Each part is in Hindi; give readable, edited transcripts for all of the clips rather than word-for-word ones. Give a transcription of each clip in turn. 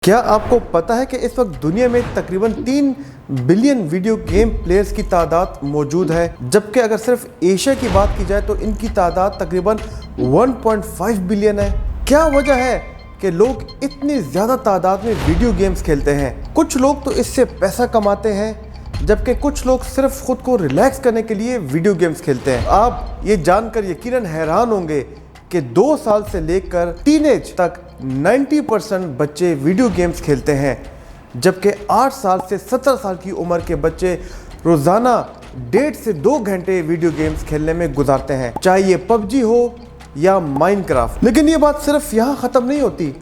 क्या आपको पता है कि इस वक्त दुनिया में तकरीबन 3 बिलियन वीडियो गेम प्लेयर्स की तादाद मौजूद है, जबकि अगर सिर्फ एशिया की बात की जाए तो इनकी तादाद तकरीबन 1.5 बिलियन है। क्या वजह है कि लोग इतनी ज़्यादा तादाद में वीडियो गेम्स खेलते हैं? कुछ लोग तो इससे पैसा कमाते हैं, जबकि कुछ लोग सिर्फ खुद को रिलैक्स करने के लिए वीडियो गेम्स खेलते हैं। आप ये जानकर यकीनन हैरान होंगे कि 2 साल से लेकर टीनेज तक 90% बच्चे वीडियो गेम्स खेलते हैं, जबकि 8 साल से 17 साल की उम्र के बच्चे रोज़ाना 1.5 से 2 घंटे वीडियो गेम्स खेलने में गुजारते हैं, चाहे ये पबजी हो या माइनक्राफ्ट। लेकिन ये बात सिर्फ यहाँ ख़त्म नहीं होती,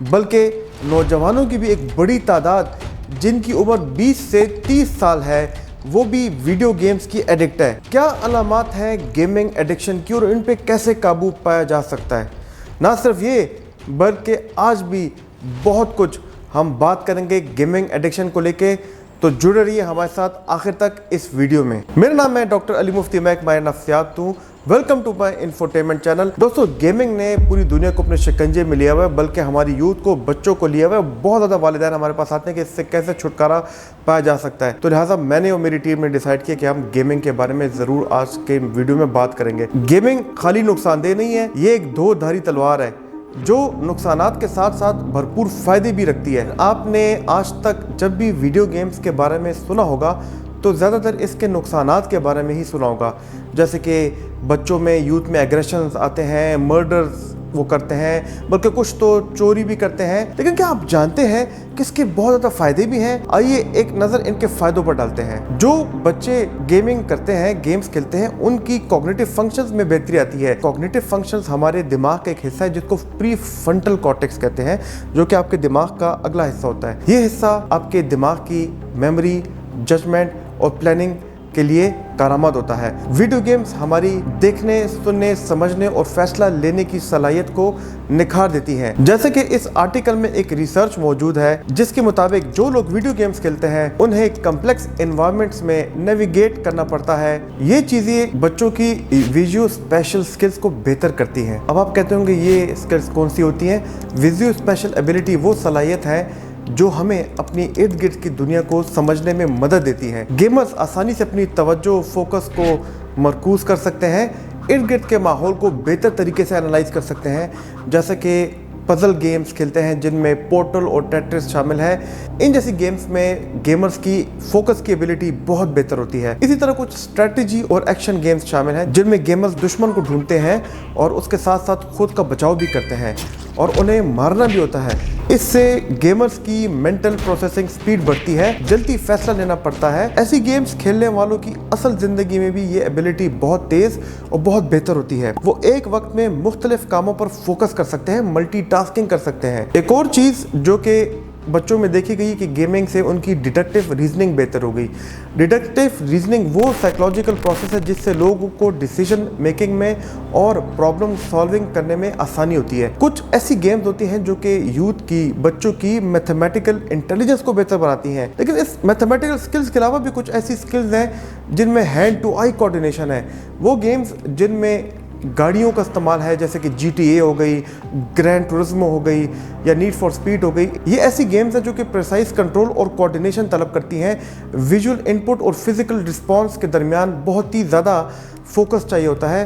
बल्कि नौजवानों की भी एक बड़ी तादाद जिनकी उम्र 20 से 30 साल है, वो भी वीडियो गेम्स की एडिक्ट है। क्या अलामात हैं गेमिंग एडिक्शन की और इन पे कैसे काबू पाया जा सकता है? ना सिर्फ ये, बल्कि आज भी बहुत कुछ हम बात करेंगे गेमिंग एडिक्शन को लेके, तो जुड़े रहिए हमारे साथ आखिर तक इस वीडियो में। मेरा नाम है डॉक्टर अली मुफ्ती, मैं एक माहिर नफ्सियात हूँ। Welcome to my infotainment channel. दोस्तों, गेमिंग ने पूरी दुनिया को अपने शिकंजे में लिया हुआ है, बल्कि हमारी यूथ को, बच्चों को लिया हुआ है। बहुत ज़्यादा वालिदैन हमारे पास आते हैं कि इससे कैसे छुटकारा पाया जा सकता है। तो लिहाजा मैंने और मेरी टीम ने डिसाइड किया कि हम गेमिंग के बारे में ज़रूर आज के वीडियो में बात करेंगे। गेमिंग खाली नुकसानदेह नहीं है, ये एक दो धारी तलवार है जो नुकसानात के साथ साथ भरपूर फ़ायदे भी रखती है। आपने आज तक जब भी वीडियो गेम्स के बारे में सुना होगा तो ज़्यादातर इसके नुकसानात के बारे में ही सुना होगा, जैसे कि बच्चों में, यूथ में एग्रेशंस आते हैं, मर्डर्स वो करते हैं, बल्कि कुछ तो चोरी भी करते हैं। लेकिन क्या आप जानते हैं कि इसके बहुत ज़्यादा फ़ायदे भी हैं? आइए एक नज़र इनके फ़ायदों पर डालते हैं। जो बच्चे गेमिंग करते हैं, गेम्स खेलते हैं, उनकी कॉग्निटिव फंक्शंस में बेहतरी आती है। कॉग्निटिव फंक्शंस हमारे दिमाग का एक हिस्सा है जिसको प्रीफ्रंटल कॉर्टेक्स कहते हैं, जो कि आपके दिमाग का अगला हिस्सा होता है। ये हिस्सा आपके दिमाग की मेमोरी, जजमेंट और प्लानिंग के लिए कारआमद होता है। वीडियो गेम्स हमारी देखने, सुनने, समझने और फैसला लेने की सलाहियत को निखार देती हैं। जैसे कि इस आर्टिकल में एक रिसर्च मौजूद है जिसके मुताबिक जो लोग वीडियो गेम्स खेलते हैं उन्हें कम्प्लेक्स एनवायरनमेंट्स में नेविगेट करना पड़ता है। ये चीज़ें बच्चों की विजुअल स्पेशल स्किल्स को बेहतर करती हैं। अब आप कहते होंगे ये स्किल्स कौन सी होती हैं? विजुअल स्पेशल एबिलिटी वो सलाहियत है जो हमें अपनी इर्द गिर्द की दुनिया को समझने में मदद देती है। गेमर्स आसानी से अपनी तवज्जो, फोकस को मरकूज कर सकते हैं, इर्द गिर्द के माहौल को बेहतर तरीके से एनालाइज कर सकते हैं, जैसे कि पजल गेम्स खेलते हैं जिनमें पोर्टल और टेट्रिस शामिल है। इन जैसी गेम्स में गेमर्स की फोकस की एबिलिटी बहुत बेहतर होती है। इसी तरह कुछ स्ट्रेटजी और एक्शन गेम्स शामिल हैं जिनमें गेमर्स दुश्मन को ढूंढते हैं और उसके साथ साथ खुद का बचाव भी करते हैं और उन्हें मारना भी होता है। इससे गेमर्स की मेंटल प्रोसेसिंग स्पीड बढ़ती है, जल्दी फैसला लेना पड़ता है। ऐसी गेम्स खेलने वालों की असल जिंदगी में भी ये एबिलिटी बहुत तेज और बहुत बेहतर होती है। वो एक वक्त में मुख्तलिफ कामों पर फोकस कर सकते हैं, मल्टीटास्किंग कर सकते हैं। एक और चीज़ जो कि बच्चों में देखी गई कि गेमिंग से उनकी डिडक्टिव रीजनिंग बेहतर हो गई। डिडक्टिव रीजनिंग वो साइकोलॉजिकल प्रोसेस है जिससे लोगों को डिसीजन मेकिंग में और प्रॉब्लम सॉल्विंग करने में आसानी होती है। कुछ ऐसी गेम्स होती हैं जो कि यूथ की, बच्चों की मैथमेटिकल इंटेलिजेंस को बेहतर बनाती हैं। लेकिन इस मैथमेटिकल स्किल्स के अलावा भी कुछ ऐसी स्किल्स हैं जिनमें हैंड टू आई कोऑर्डिनेशन है। वो गेम्स जिनमें गाड़ियों का इस्तेमाल है, जैसे कि GTA हो गई, ग्रैंड टूरिज्मो हो गई या नीड फॉर स्पीड हो गई। ये ऐसी गेम्स हैं जो कि प्रिसाइज कंट्रोल और कोऑर्डिनेशन तलब करती हैं। विजुअल इनपुट और फिजिकल रिस्पॉन्स के दरमियान बहुत ही ज़्यादा फोकस चाहिए होता है।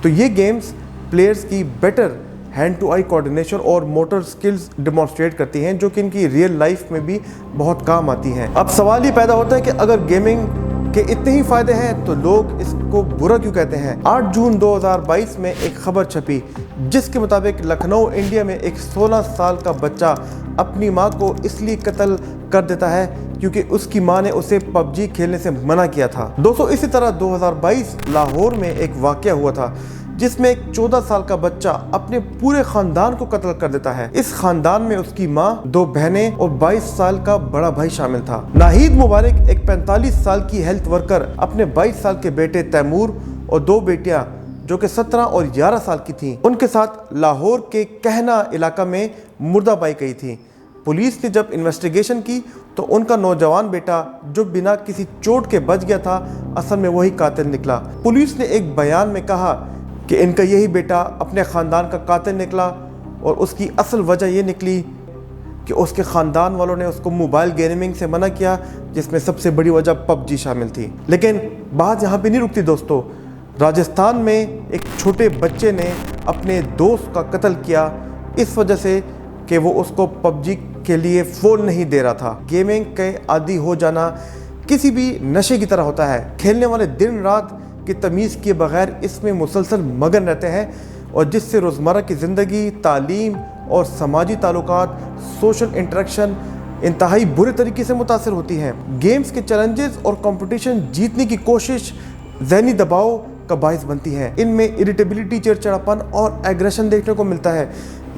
तो ये गेम्स प्लेयर्स की better hand to eye coordination और मोटर स्किल्स डिमॉन्स्ट्रेट करती हैं, जो कि इनकी रियल लाइफ में भी बहुत काम आती हैं। अब सवाल ये पैदा होता है कि अगर गेमिंग के इतने ही फायदे हैं तो लोग इसको बुरा क्यों कहते हैं? 8 जून 2022 में एक खबर छपी जिसके मुताबिक लखनऊ, इंडिया में एक 16 साल का बच्चा अपनी मां को इसलिए कत्ल कर देता है क्योंकि उसकी मां ने उसे पबजी खेलने से मना किया था। दोस्तों, इसी तरह 2022 लाहौर में एक वाकया हुआ था जिसमें एक 14 साल का बच्चा अपने पूरे खानदान को कत्ल कर देता है। इस खानदान में उसकी माँ, 2 बहनें और 22 साल का बड़ा भाई शामिल था। नाहिद मुबारक एक 45 साल की हेल्थ वर्कर अपने 22 साल के बेटे तैमूर और 2 बेटियां जो कि 17 और 11 साल की थीं, उनके साथ लाहौर के कहना इलाका में मुर्दा पाई गई थी। पुलिस ने जब इन्वेस्टिगेशन की तो उनका नौजवान बेटा जो बिना किसी चोट के बच गया था, असल में वही कातिल निकला। पुलिस ने एक बयान में कहा कि इनका यही बेटा अपने ख़ानदान का कातिल निकला और उसकी असल वजह ये निकली कि उसके ख़ानदान वालों ने उसको मोबाइल गेमिंग से मना किया, जिसमें सबसे बड़ी वजह पबजी शामिल थी। लेकिन बात यहाँ पे नहीं रुकती दोस्तों। राजस्थान में एक छोटे बच्चे ने अपने दोस्त का कत्ल किया इस वजह से कि वो उसको पबजी के लिए फ़ोन नहीं दे रहा था। गेमिंग के आदी हो जाना किसी भी नशे की तरह होता है। खेलने वाले दिन रात की तमीज़ किए बगैर इसमें मुसलसल मगन रहते हैं और जिससे रोज़मर्रा की ज़िंदगी, तालीम और समाजी ताल्लुकात, सोशल इंटरेक्शन इंतहाई बुरे तरीके से मुतासर होती हैं। गेम्स के चैलेंजेस और कंपटीशन जीतने की कोशिश ज़हनी दबाव का बायस बनती है। इनमें इरिटेबिलिटी, चिड़चिड़ापन और एग्रेशन देखने को मिलता है।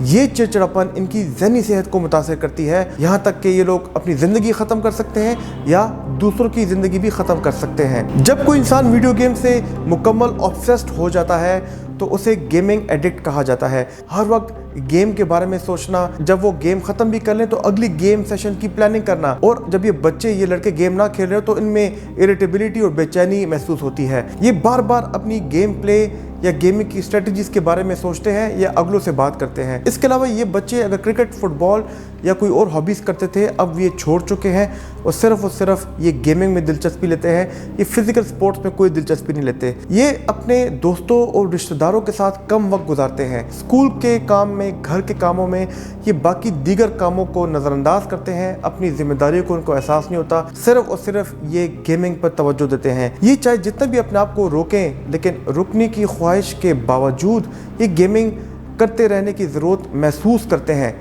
ये चिड़चिड़ापन इनकी ज़हनी सेहत को मुतासर करती है, यहाँ तक कि ये लोग अपनी ज़िंदगी ख़त्म कर सकते हैं या दूसरों की ज़िंदगी भी ख़त्म कर सकते हैं। जब कोई इंसान वीडियो गेम से मुकम्मल ऑब्सेस्ड हो जाता है तो उसे गेमिंग एडिक्ट कहा जाता है। हर वक्त गेम के बारे में सोचना, जब वो गेम ख़त्म भी कर लें तो अगली गेम सेशन की प्लानिंग करना, और जब ये बच्चे, ये लड़के गेम ना खेल रहे हो तो इनमें इरिटेबिलिटी और बेचैनी महसूस होती है। ये बार बार अपनी गेम प्ले या गेमिंग की स्ट्रेटजीज़ के बारे में सोचते हैं या अगलों से बात करते हैं। इसके अलावा ये बच्चे अगर क्रिकेट, फुटबॉल या कोई और हॉबीज़ करते थे, अब ये छोड़ चुके हैं और सिर्फ ये गेमिंग में दिलचस्पी लेते हैं। ये फिज़िकल स्पोर्ट्स में कोई दिलचस्पी नहीं लेते। ये अपने दोस्तों और रिश्तेदारों के साथ कम वक्त गुजारते हैं। स्कूल के काम में, घर के कामों में ये बाकी दीगर कामों को नज़रअंदाज करते हैं। अपनी जिम्मेदारियों को उनको एहसास नहीं होता, सिर्फ ये गेमिंग पर तवज्जो देते हैं। ये चाहे जितना भी अपने आप को रोकें, लेकिन रुकने की ख्वाहिश के बावजूद ये गेमिंग करते रहने की ज़रूरत महसूस करते हैं।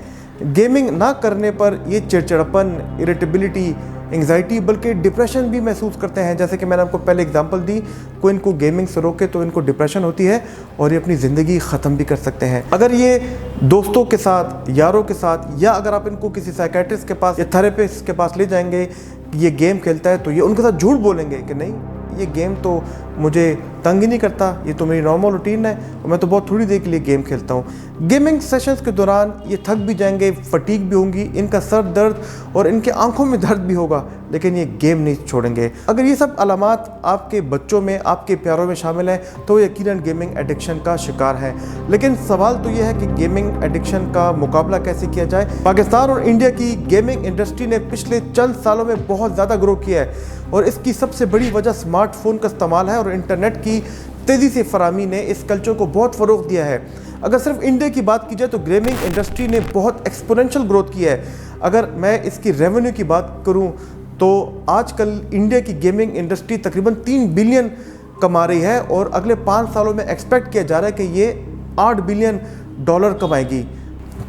गेमिंग ना करने पर ये चिड़चिड़ापन, इरिटेबिलिटी, एंग्जाइटी बल्कि डिप्रेशन भी महसूस करते हैं। जैसे कि मैंने आपको पहले एग्जांपल दी, कोई इनको गेमिंग से रोके तो इनको डिप्रेशन होती है और ये अपनी ज़िंदगी ख़त्म भी कर सकते हैं। अगर ये दोस्तों के साथ, यारों के साथ, या अगर आप इनको किसी साइकेट्रिस्ट के पास या थेरेपिस्ट के पास ले जाएंगे, ये गेम खेलता है, तो ये उनके साथ झूठ बोलेंगे कि नहीं, ये गेम तो मुझे तंग ही नहीं करता, ये तो मेरी नॉर्मल रूटीन है और मैं तो बहुत थोड़ी देर के लिए गेम खेलता हूँ। गेमिंग सेशंस के दौरान ये थक भी जाएंगे, फटीग भी होंगी, इनका सर दर्द और इनके आंखों में दर्द भी होगा, लेकिन ये गेम नहीं छोड़ेंगे। अगर ये सब अलामात आपके बच्चों में, आपके प्यारों में शामिल हैं तो यकीनन गेमिंग एडिक्शन का शिकार है। लेकिन सवाल तो ये है कि गेमिंग एडिक्शन का मुकाबला कैसे किया जाए। पाकिस्तान और इंडिया की गेमिंग इंडस्ट्री ने पिछले चंद सालों में बहुत ज़्यादा ग्रो किया है और इसकी सबसे बड़ी वजह स्मार्टफोन का इस्तेमाल है और इंटरनेट की तेज़ी से फराहमी ने इस कल्चर को बहुत फ़रोग़ दिया है। अगर सिर्फ इंडिया की बात की जाए तो गेमिंग इंडस्ट्री ने बहुत एक्सपोनेंशियल ग्रोथ की है। अगर मैं इसकी रेवेन्यू की बात करूं तो आजकल इंडिया की गेमिंग इंडस्ट्री तकरीबन 3 बिलियन कमा रही है और अगले 5 सालों में एक्सपेक्ट किया जा रहा है कि ये $8 बिलियन कमाएगी।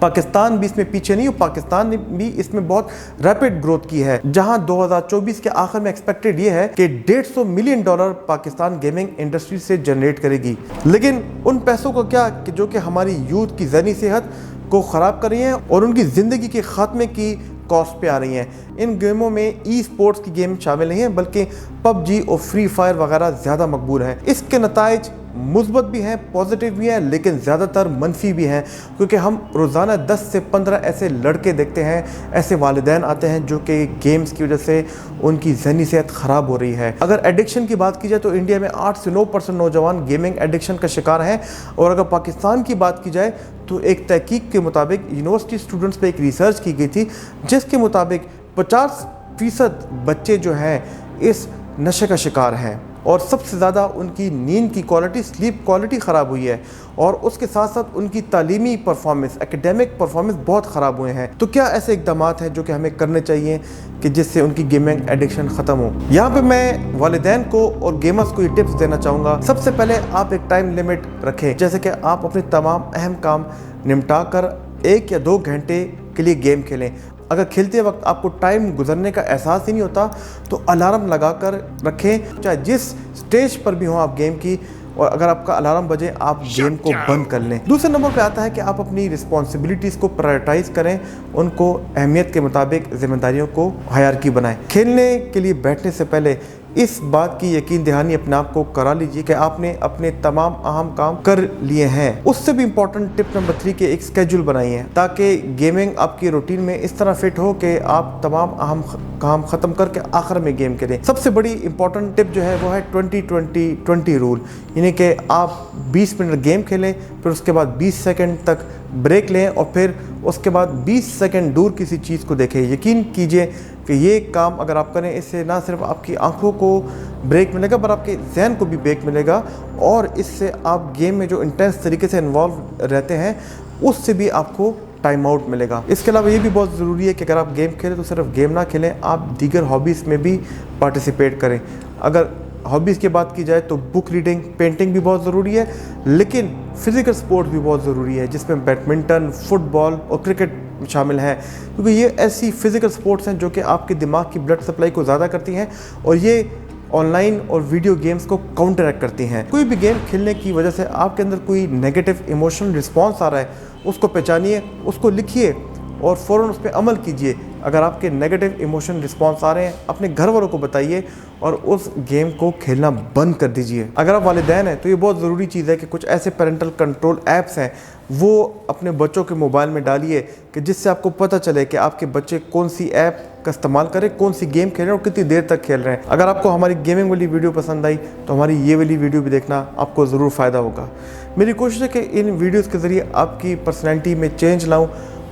पाकिस्तान भी इसमें पीछे नहीं हो, पाकिस्तान ने भी इसमें बहुत रैपिड ग्रोथ की है, जहां 2024 के आखिर में एक्सपेक्टेड ये है कि $150 मिलियन पाकिस्तान गेमिंग इंडस्ट्री से जनरेट करेगी। लेकिन उन पैसों को क्या कि जो कि हमारी यूथ की ज़हनी सेहत को ख़राब कर रही हैं और उनकी ज़िंदगी के ख़ात्मे की कॉस्ट पे आ रही हैं। इन गेमों में ई स्पोर्ट्स की गेम शामिल नहीं है, बल्कि पबजी और फ्री फायर वगैरह ज़्यादा मकबूल हैं। इसके नताइज मुस्बत भी हैं, पॉजिटिव भी हैं, लेकिन ज़्यादातर मनफी भी हैं, क्योंकि हम रोज़ाना 10 से 15 ऐसे लड़के देखते हैं, ऐसे वालिदैन आते हैं जो कि गेम्स की वजह से उनकी ज़हनी सेहत ख़राब हो रही है। अगर एडिक्शन की बात की जाए तो इंडिया में 8 से 9% नौजवान गेमिंग एडिक्शन का शिकार हैं और अगर पाकिस्तान की बात की जाए तो एक तहकीक के मुताबिक यूनिवर्सिटी स्टूडेंट्स पे एक रिसर्च की गई थी जिसके मुताबिक 50% बच्चे जो हैं इस नशे का शिकार हैं और सबसे ज़्यादा उनकी नींद की क्वालिटी, स्लीप क्वालिटी ख़राब हुई है और उसके साथ साथ उनकी तालीमी परफॉर्मेंस, एकेडमिक परफॉर्मेंस बहुत ख़राब हुए हैं। तो क्या ऐसे इक़दाम हैं जो कि हमें करने चाहिए कि जिससे उनकी गेमिंग एडिक्शन ख़त्म हो? यहाँ पे मैं वालिदैन को और गेमर्स को ये टिप्स देना चाहूँगा। सबसे पहले आप एक टाइम लिमिट रखें, जैसे कि आप अपने तमाम अहम काम निपटा कर 1 या 2 घंटे के लिए गेम खेलें। अगर खेलते वक्त आपको टाइम गुजरने का एहसास ही नहीं होता तो अलार्म लगा कर रखें, चाहे जिस स्टेज पर भी हो आप गेम की, और अगर आपका अलार्म बजे आप गेम को बंद कर लें। दूसरे नंबर पे आता है कि आप अपनी रिस्पॉन्सिबिलिटीज़ को प्रायोरिटाइज़ करें, उनको अहमियत के मुताबिक जिम्मेदारियों को हायरार्की बनाएं। खेलने के लिए बैठने से पहले इस बात की यकीन दहानी अपने आप को करा लीजिए कि आपने अपने तमाम अहम काम कर लिए हैं। उससे भी इम्पॉर्टेंट टिप नंबर 3 के एक स्केड्यूल बनाइए ताकि गेमिंग आपकी रूटीन में इस तरह फिट हो कि आप तमाम अहम काम ख़त्म करके आखिर में गेम खेलें। सबसे बड़ी इंपॉर्टेंट टिप जो है वो है 20-20-20 रूल, यानी कि आप 20 मिनट गेम खेलें, फिर उसके बाद 20 सेकंड तक ब्रेक लें और फिर उसके बाद 20 सेकंड दूर किसी चीज़ को देखें। यकीन कीजिए कि ये काम अगर आप करें, इससे ना सिर्फ आपकी आंखों को ब्रेक मिलेगा पर आपके जहन को भी ब्रेक मिलेगा, और इससे आप गेम में जो इंटेंस तरीके से इन्वॉल्व रहते हैं उससे भी आपको टाइम आउट मिलेगा। इसके अलावा ये भी बहुत ज़रूरी है कि अगर आप गेम खेलें तो सिर्फ गेम ना खेलें, आप दीगर हॉबीज़ में भी पार्टिसिपेट करें। अगर हॉबीज़ की बात की जाए तो बुक रीडिंग, पेंटिंग भी बहुत ज़रूरी है, लेकिन फिज़िकल स्पोर्ट भी बहुत ज़रूरी है जिसमें बैडमिंटन, फुटबॉल और क्रिकेट शामिल हैं, क्योंकि ये ऐसी फिज़िकल स्पोर्ट्स हैं जो कि आपके दिमाग की ब्लड सप्लाई को ज़्यादा करती हैं और ये ऑनलाइन और वीडियो गेम्स को काउंटरैक्ट करती हैं। कोई भी गेम खेलने की वजह से आपके अंदर कोई नेगेटिव इमोशनल रिस्पॉन्स आ रहा है, उसको पहचानिए, उसको लिखिए और फ़ौरन उस पर अमल कीजिए। अगर आपके नेगेटिव इमोशन रिस्पॉन्स आ रहे हैं, अपने घर वालों को बताइए और उस गेम को खेलना बंद कर दीजिए। अगर आप वालिदैन हैं तो ये बहुत ज़रूरी चीज़ है कि कुछ ऐसे पेरेंटल कंट्रोल ऐप्स हैं वो अपने बच्चों के मोबाइल में डालिए कि जिससे आपको पता चले कि आपके बच्चे कौन सी ऐप का इस्तेमाल करें, कौन सी गेम खेल रहे हैं और कितनी देर तक खेल रहे हैं। अगर आपको हमारी गेमिंग वाली वीडियो पसंद आई तो हमारी ये वाली वीडियो भी देखना, आपको ज़रूर फ़ायदा होगा। मेरी कोशिश है कि इन वीडियोज़ के ज़रिए आपकी पर्सनैलिटी में चेंज लाऊँ,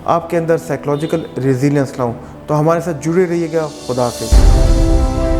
आपके अंदर साइकोलॉजिकल रेजिलियंस लाऊं। तो हमारे साथ जुड़े रहिएगा। खुदा हाफिज़।